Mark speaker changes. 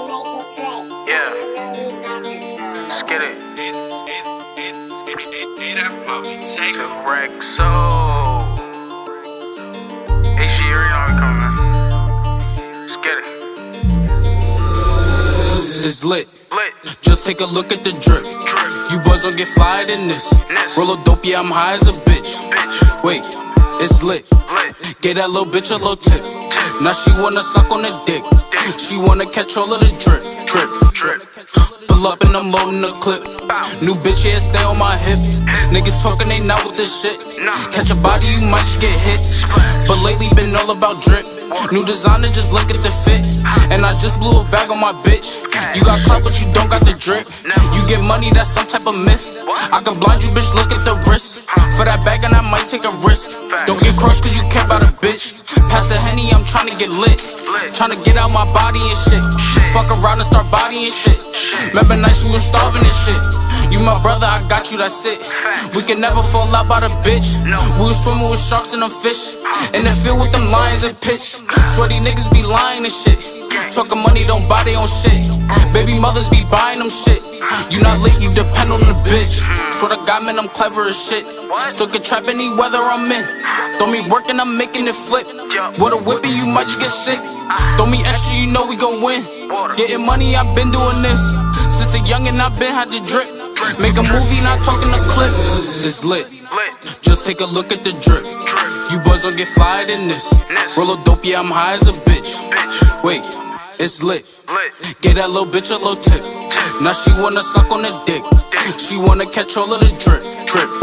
Speaker 1: Yeah. Let's get it. The Rexo. HG, you already know we coming, man. Let's get it.
Speaker 2: It's lit. Just take a look at the drip. You boys don't get flyer in this. Roll a dope, yeah, I'm high as a bitch. Wait, it's lit. Get that little bitch a little tip. Now she wanna suck on the dick. She wanna catch all of the drip. Pull up and I'm loading the clip. New bitch, yeah, stay on my hip. Niggas talking, they not with this shit. Catch a body, you might just get hit. But lately been all about drip. New designer, just look at the fit. And I just blew a bag on my bitch. You got clout, but you don't got the drip. You get money, that's some type of myth. I can blind you, bitch, look at the wrist. For that bag and I might take a risk. Don't get crushed cause you care about a bitch. Pass the Henny, I'm tryna get lit. Tryna get out my body and shit. Fuck around and start bodying shit. Remember nights we was starving and shit. You my brother, I got you, that's it. We can never fall out by the bitch. We was swimming with sharks and them fish. In the field with them lions and pitch. Sweaty niggas be lying and shit. Talking money, don't buy their own shit. Baby mothers be buying them shit. You not lit, you depend on the bitch. Swear to God, man, I'm clever as shit. Still can trap any weather I'm in. Throw me work and I'm making it flip. With a whippy, you might just get sick. Throw me extra, you know we gon' win. Getting money, I've been doing this. Since a youngin', I've been had to drip. Make a movie, not talking a clip. It's lit. Just take a look at the drip. You boys don't get flyer in this. Roll a dope, yeah, I'm high as a bitch. Wait, it's lit. Get that little bitch a little tip. Now she wanna suck on the dick. She wanna catch all of the drip.